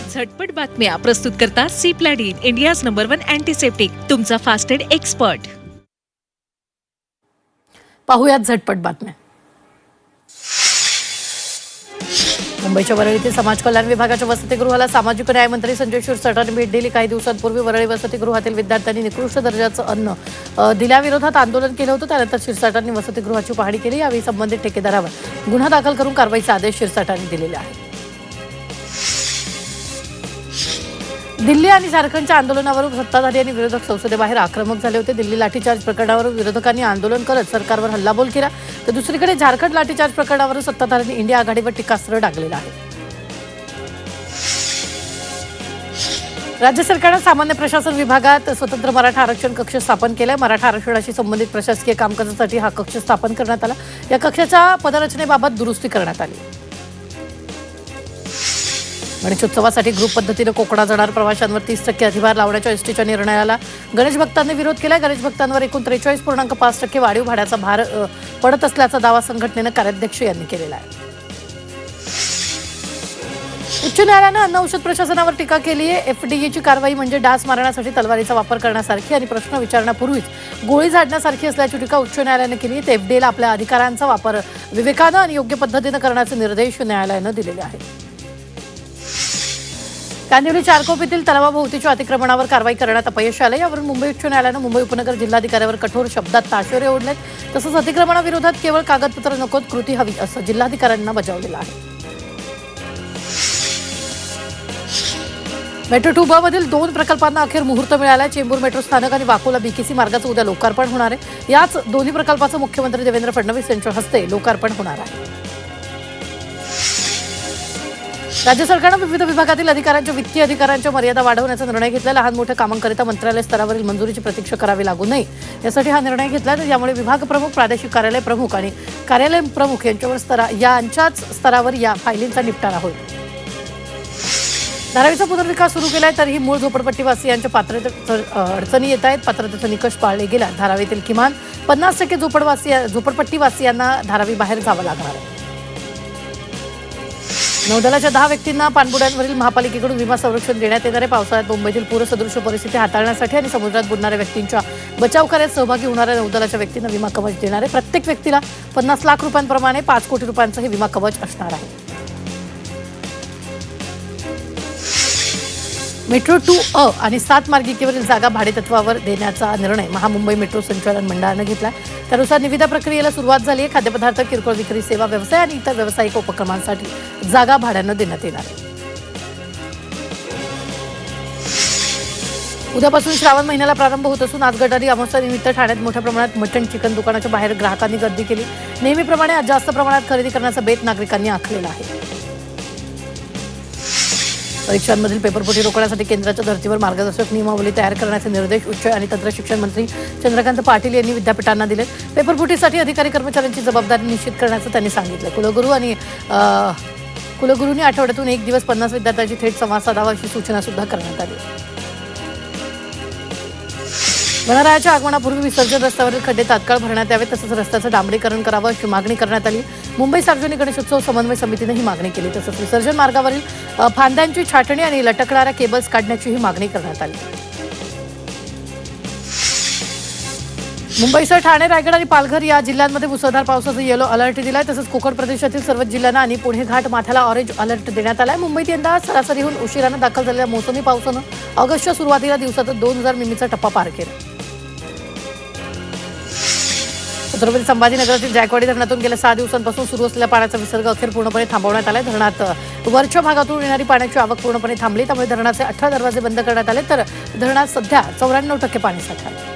झटपट बातम्या प्रस्तुत करतात सी प्लॅडिन, इंडियाज नंबर 1 अँटीसेप्टिक, तुमचा फास्ट एड एक्सपर्ट. पाहुयात झटपट बातम्या. मुंबईच्या वरळी येथील समाज कल्याण विभागाच्या वसतिगृहाला सामाजिक न्याय मंत्री संजय क्षीरसागरांनी भेट दिली. काही दिवसांपूर्वी वरळी वसतिगृहातील विद्यार्थ्यांनी निकृष्ट दर्जाचं अन्न दिल्याविरोधात आंदोलन केलं होतं. त्यानंतर क्षीरसागरांनी वसतिगृहाची पाहणी केली. यावेळी संबंधित ठेकेदारावर गुन्हा दाखल करून कारवाईचे आदेश क्षीरसागरांनी दिलेले आहेत. दिल्ली आणि झारखंडच्या आंदोलनावरून सत्ताधारी आणि विरोधक संसदेबाहेर आक्रमक झाले होते. दिल्ली लाठीचार्ज प्रकरणावर विरोधकांनी आंदोलन करत सरकारवर हल्लाबोल केला, तर दुसरीकडे झारखंड लाठीचार्ज प्रकरणावर सत्ताधाऱ्यांनी इंडिया आघाडीवर टीकास्त्र डागलेलं आहे. राज्य सरकारनं सामान्य प्रशासन विभागात स्वतंत्र मराठा आरक्षण कक्ष स्थापन केलाय. मराठा आरक्षणाशी संबंधित प्रशासकीय कामकाजासाठी हा कक्ष स्थापन करण्यात आला. या कक्षाच्या पदरचनेबाबत दुरुस्ती करण्यात आली. गणेशोत्सवासाठी ग्रुप पद्धतीनं कोकणात जाणाऱ्या प्रवाशांवर 30% अधिभार लावण्याच्या एसटीच्या निर्णयाला गणेश भक्तांनी विरोध केला. गणेश भक्तांवर एकूण 43.5% वाढीव भाड्याचा भार पडत असल्याचा दावा संघटनेनं कार्याध्यक्ष यांनी केलेला आहे. उच्च न्यायालयानं अन्न औषध प्रशासनावर टीका केली आहे. एफडीएची कारवाई म्हणजे डास मारण्यासाठी तलवारीचा वापर करण्यासारखी आणि प्रश्न विचारण्यापूर्वीच गोळी झाडण्यासारखी असल्याची टीका उच्च न्यायालयानं केली. तर एफडीएला आपल्या अधिकारांचा वापर विवेकानं आणि योग्य पद्धतीनं करण्याचे निर्देश न्यायालयानं दिलेले आहेत. कांदिवली चारकोपीतील तलावाभोवतीच्या अतिक्रमणावर कारवाई करण्यात अपयश आलं. यावरून मुंबई उच्च न्यायालयानं मुंबई उपनगर जिल्हाधिकाऱ्यावर कठोर शब्दात ताशेरे ओढलेत. तसंच अतिक्रमणाविरोधात केवळ कागदपत्र नकोत, कृती हवी असं जिल्हाधिकाऱ्यांना बजावलेलं आहे. मेट्रो 2 मधील 2 प्रकल्पांना अखेर मुहूर्त मिळाला. चेंबूर मेट्रो स्थानक आणि वाकोला बीकेसी मार्गाचं उद्या लोकार्पण होणार आहे. याच दोन्ही प्रकल्पाचं मुख्यमंत्री देवेंद्र फडणवीस यांच्या हस्ते लोकार्पण होणार आहे. राज्य सरकारनं विविध विभागातील अधिकाऱ्यांच्या वित्तीय अधिकाऱ्यांच्या मर्यादा वाढवण्याचा निर्णय घेतला. लहान मोठ्या कामांकरिता मंत्रालय स्तरावरील मंजुरीची प्रतीक्षा करावी लागू नये यासाठी हा निर्णय घेतला. यामुळे विभाग प्रमुख, प्रादेशिक कार्यालय प्रमुख आणि कार्यालय प्रमुख यांच्याच स्तरावर या फायलींचा निपटारा होईल. धारावीचा पुनर्विकास सुरू केलाय, तरीही मूळ झोपडपट्टीवासियांच्या पात्रतेत अडचणी येत आहेत. पात्रतेचा निकष पाळले गेला. धारावीतील किमान 50% झोपडपट्टीवासियांना धारावी बाहेर जावं लागणार आहे. नौदलाच्या 10 व्यक्तींना पाणबुड्यांवरील महापालिकेकडून विमा संरक्षण देण्यात येणार आहे. पावसाळ्यात मुंबईतील पूरसदृश परिस्थिती हाताळण्यासाठी आणि समुद्रात बुडणाऱ्या व्यक्तींच्या बचाव कार्यात सहभागी होणाऱ्या नौदलाच्या व्यक्तींना विमा कवच देणार आहे. प्रत्येक व्यक्तीला 50 लाख रुपयांप्रमाणे 5 कोटी रुपयांचं हे विमा कवच असणार आहे. मेट्रो 2 आणि 7 मार्गिकेवरील जागा भाडेतत्वावर देण्याचा निर्णय महामुंबई मेट्रो संचालन मंडळानं घेतला. त्यानुसार निविदा प्रक्रियेला सुरुवात झाली आहे. खाद्यपदार्थ, किरकोळ विक्री सेवा व्यवसाय आणि इतर व्यावसायिक उपक्रमांसाठी जागा भाड्यानं देण्यात येणार आहे. उद्यापासून श्रावण महिन्याला प्रारंभ होत असून आज गटारी अमावस्येनिमित्त ठाण्यात मोठ्या प्रमाणात मटण चिकन दुकानाच्या बाहेर ग्राहकांनी गर्दी केली. नेहमीप्रमाणे आज जास्त प्रमाणात खरेदी करण्याचा बेत नागरिकांनी आखलेला आहे. परीक्षांमधील पेपरफुटी रोखण्यासाठी केंद्राच्या धर्तीवर मार्गदर्शक नियमावली तयार करण्याचे निर्देश उच्च आणि तंत्र शिक्षण मंत्री चंद्रकांत पाटील यांनी विद्यापीठांना दिले. पेपरफुटीसाठी अधिकारी कर्मचाऱ्यांची जबाबदारी निश्चित करण्याचं त्यांनी सांगितलं. कुलगुरूंनी आठवड्यातून 1 दिवस 50 विद्यार्थ्यांची थेट संवाद साधावा अशी सूचना सुद्धा करण्यात आली. गणरायाच्या आगमनापूर्वी विसर्जन रस्त्यावरील खड्डे तात्काळ भरण्यात यावे, तसंच रस्त्याचं डांबरीकरण करावं अशी मागणी करण्यात आली. मुंबई सार्वजनिक गणेशोत्सव समन्वय समितीने ही मागणी केली. तसंच विसर्जन मार्गावरील फांद्यांची छाटणी आणि लटकणाऱ्या केबल्स काढण्याचीही मागणी करण्यात आली. मुंबईसह ठाणे, रायगड आणि पालघर या जिल्ह्यांमध्ये मुसळधार पावसाचा येलो अलर्ट दिलाय. तसंच कोकण प्रदेशातील सर्वच जिल्ह्यांना आणि पुणे घाट माथ्याला ऑरेंज अलर्ट देण्यात आलाय. मुंबईत यंदा सरासरीहून उशिरानं दाखल झालेल्या मोसमी पावसानं ऑगस्टच्या सुरुवातीला दिवसातच 2000 मिमीचा टप्पा पार केला. छत्रपती संभाजीनगरातील जायकवाडी धरणातून गेल्या 6 दिवसांपासून सुरू असलेल्या पाण्याचा विसर्ग अखेर पूर्णपणे थांबवण्यात आलाय. धरणात वरच्या भागातून येणारी पाण्याची आवक पूर्णपणे थांबली. त्यामुळे धरणाचे 18 दरवाजे बंद करण्यात आले, तर धरणात सध्या 94% पाणीसाठा आहे.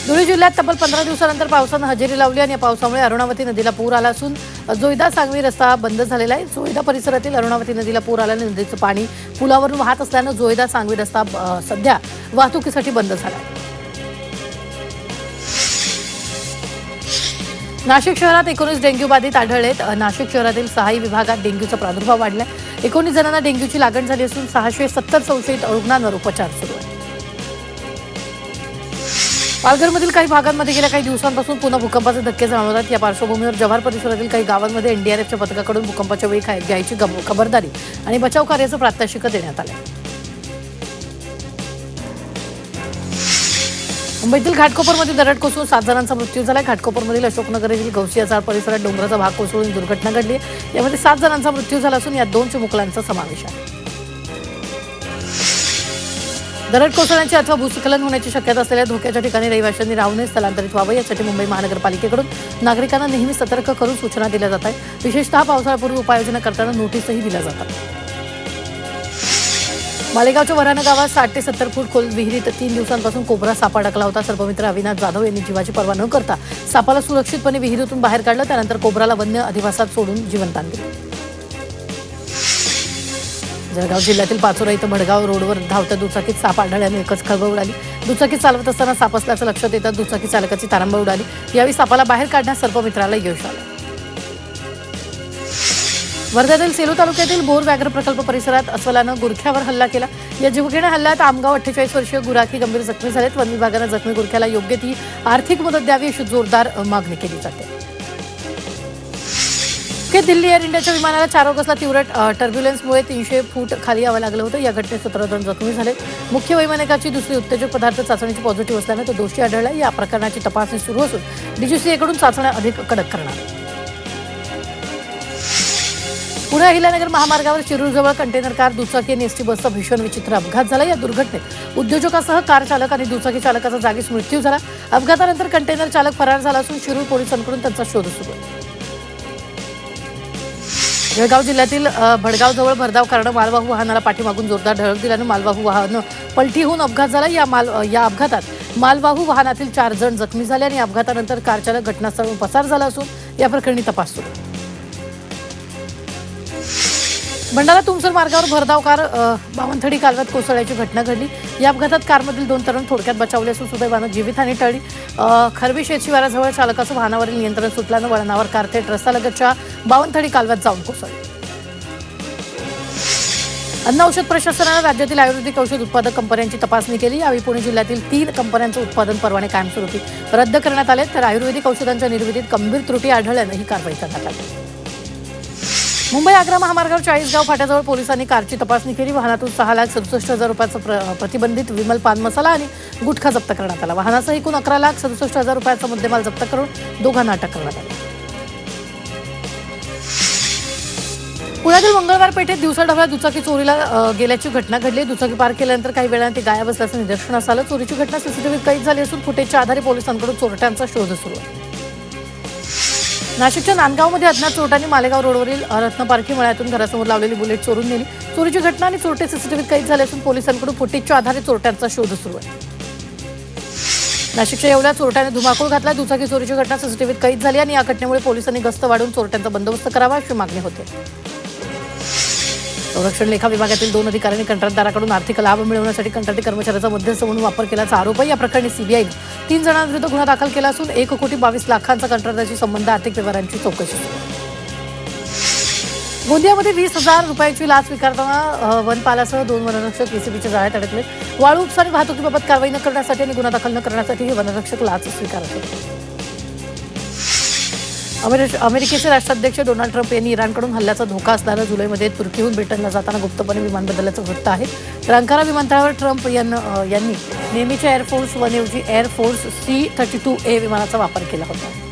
धुळे जिल्ह्यात तब्बल 15 दिवसानंतर पावसानं हजेरी लावली आणि या पावसामुळे अरुणावती नदीला पूर आला असून जोईदा सांगवी रस्ता बंद झालेला आहे. जोईदा परिसरातील अरुणावती नदीला पूर आल्याने नदीचं पाणी पुलावरून वाहत असल्यानं जोईदा सांगवी रस्ता सध्या वाहतुकीसाठी बंद झाला आहे. नाशिक शहरात 19 डेंग्यू बाधित आढळलेत. नाशिक शहरातील 6 विभागात डेंग्यूचा प्रादुर्भाव वाढलाय. 19 जणांना डेंग्यूची लागण झाली असून 670 संशयित रुग्णांवर उपचार सुरू आहेत. पालघरमधील काही भागांमध्ये गेल्या काही दिवसांपासून पुन्हा भूकंपाचे धक्के जाणवतात. या पार्श्वभूमीवर जव्हार परिसरातील काही गावांमध्ये एनडीआरएफच्या पथकाकडून भूकंपाच्या वेळी घ्यायची खबरदारी आणि बचाव कार्याचं प्रात्यक्षिकं देण्यात आलं. मुंबईतील घाटकोपरमध्ये दरड कोसळून 7 जणांचा मृत्यू झाला. घाटकोपरमधील अशोकनगर येथील गौसिया चाळ परिसरात डोंगराचा भाग कोसळून दुर्घटना घडली. यामध्ये 7 जणांचा मृत्यू झाला असून यात 2 चिमुकल्यांचा समावेश आहे. दरड कोसळण्याची अथवा भूस्खलन होण्याची शक्यता असलेल्या धोक्याच्या ठिकाणी रहिवाशांनी राहू नये, स्थलांतरित व्हावं. यासाठी मुंबई महानगरपालिकेकडून नागरिकांना नेहमी सतर्क करून सूचना दिल्या जात आहेत. विशेषतः पावसाळ्यापूर्वी उपाययोजना करताना नोटीसही दिल्या जातात. मालेगावच्या वऱ्हाणा गावात 60 ते 70 फूट खोल विहिरीत 3 दिवसांपासून कोबरा साप अडकला होता. सर्पमित्र अविनाश जाधव यांनी जीवाची पर्वा न करता सापाला सुरक्षितपणे विहिरीतून बाहेर काढलं. त्यानंतर कोबराला वन्य अधिवासात सोडून जीवनदान दिलं. जळगाव जिल्ह्यातील पाचोरा इथं भडगाव रोडवर धावत्या दुचाकीत साप आढळल्याने एकच खळबळ उडाली. दुचाकी चालवत असताना साप असल्याचं लक्षात येतात दुचाकी चालकाची तारांबळ उडाली. यावेळी सापाला बाहेर काढण्यास सर्पमित्राला यश आलं. वर्ध्यातील सेलू तालुक्यातील बोर व्याघ्र प्रकल्प परिसरात अस्वलानं गुरख्यावर हल्ला केला. या जीवघेण्या हल्ल्यात आमगाव 48 वर्षीय गुराखी गंभीर जखमी झालेत. वन विभागानं जखमी गुरख्याला योग्य ती आर्थिक मदत द्यावी अशी जोरदार मागणी केली जाते. दिल्ली एअर इंडियाच्या विमानाला 4 ऑगस्टला तीव्र टर्ब्युलन्समुळे 300 फूट खाली यावं लागलं होतं. या घटनेत 17 जण जखमी झाले. मुख्य वैमानिकाची दुसरी उत्तेजक पदार्थ चाचणीची पॉझिटिव्ह असल्याने तो दोषी आढळला. या प्रकरणाची तपासणी सुरू असून डीजीसीएकडून चाचण्या अधिक कडक करणार. पुणे अहिल्यानगर महामार्गावर शिरूरजवळ कंटेनर कार, दुचाकी आणि एसटी बसचा भीषण विचित्र अपघात झाला. या दुर्घटनेत उद्योजकासह कार चालक आणि दुचाकी चालकाचा जागीच मृत्यू झाला. अपघातानंतर कंटेनर चालक फरार झाला असून शिरूर पोलिसांकडून त्यांचा शोध सुरू आहे. जळगाव जिल्ह्यातील भडगावजवळ भरधाव कारनं मालवाहू वाहनाला पाठीमागून जोरदार धडक दिल्यानं मालवाहू वाहन पलटी होऊन अपघात झाला. या अपघातात मालवाहू वाहनातील 4 जण जखमी झाले आणि अपघातानंतर कार चालक घटनास्थळावरून पसार झाला असून या प्रकरणी तपास सुरू आहे. भंडारा तुमसर मार्गावर भरधाव कार बावनथडी कालव्यात कोसळल्याची घटना घडली. या अपघातात कारमधील 2 तरुण थोडक्यात बचावले असून सुदैवानं जीवितहानी टळली. खरबी शेतशिवाराजवळ चालकाचं वाहनावरील नियंत्रण सुटल्यानं वळणावर कार थेट रस्त्यालगतच्या बावनथडी कालव्यात जाऊन कोसळली. अन्न औषध प्रशासनानं राज्यातील आयुर्वेदिक औषध उत्पादक कंपन्यांची तपासणी केली. यावेळी पुणे जिल्ह्यातील 3 कंपन्यांचं उत्पादन परवाने कायमस्वरूपी रद्द करण्यात आले. तर आयुर्वेदिक औषधांच्या निर्मितीत गंभीर त्रुटी आढळल्यानं ही कारवाई करण्यात आली. मुंबई आग्रा महामार्गावर 40गाव फाट्याजवळ पोलिसांनी कारची तपासणी केली. वाहनातून 6,67,000 रुपयाचा प्रतिबंधित विमल पान मसाला आणि गुटखा जप्त करण्यात आला. वाहनासह एकूण 11,67,000 रुपयाचा मुद्देमाल जप्त करून दोघांना अटक करण्यात आली. पुण्यातील मंगळवार पेठेत दिवसाढवळ्या दुचाकी चोरीला गेल्याची घटना घडली. दुचाकी पार्क केल्यानंतर काही वेळाने ती गायब असल्याचं निदर्शनास आलं. चोरीची घटना सीसीटीव्हीत कैद झाली असून फुटेजच्या आधारे पोलिसांकडून चोरट्यांचा शोध सुरू आहे. नाशिकच्या नांदगावमध्ये अज्ञात चोरट्यांनी मालेगाव रोडवरील रत्नपारखी मळ्यातून घरासमोर लावलेली बुलेट चोरून नेली. चोरीची घटना आणि चोरटे सीसीटीव्हीत कैद झाले असून पोलिसांकडून फुटेजच्या आधारे चोरट्यांचा शोध सुरू आहे. नाशिकच्या येवल्यात चोरट्याने धुमाकूळ घातला. दुचाकी चोरीची घटना सीसीटीव्हीत कैद झाली आणि या घटनेमुळे पोलिसांनी गस्त वाढवून चोरट्यांचा बंदोबस्त करावा अशी मागणी होते. संरक्षण लेखा विभागातील 2 अधिकाऱ्यांनी कंत्राटदाराकडून आर्थिक लाभ मिळवण्यासाठी कंत्राटी कर्मचाऱ्याचा मध्यस्थ म्हणून वापर केल्याचा आरोप आहे. या प्रकरणी सीबीआयने 3 जणांविरुद्ध गुन्हा दाखल केला असून 1,22,00,000 कंत्राटाशी संबंध आर्थिक व्यवहारांची चौकशी सुरू आहे. गोंदियामध्ये 20,000 रुपयाची लाच स्वीकारताना वनपालासह 2 वनरक्षक एसीबीच्या जाळ्यात अडकले. वाळू उपसा आणि वाहतुकीबाबत कारवाई न करण्यासाठी आणि गुन्हा दाखल न करण्यासाठी हे वनरक्षक लाच स्वीकारत होते. अमेरिकेचे राष्ट्राध्यक्ष डोनाल्ड ट्रम्प यांनी इराणकडून हल्ल्याचा धोका असणाऱ्या जुलैमध्ये तुर्कीहून ब्रिटनला जाताना गुप्तपणे विमान बदलल्याचं वृत्त आहे. तर अंकारा विमानतळावर ट्रम्प यांनी नेहमीच्या एअरफोर्स 1 ऐवजी एअरफोर्स C-32A विमानाचा वापर केला होता.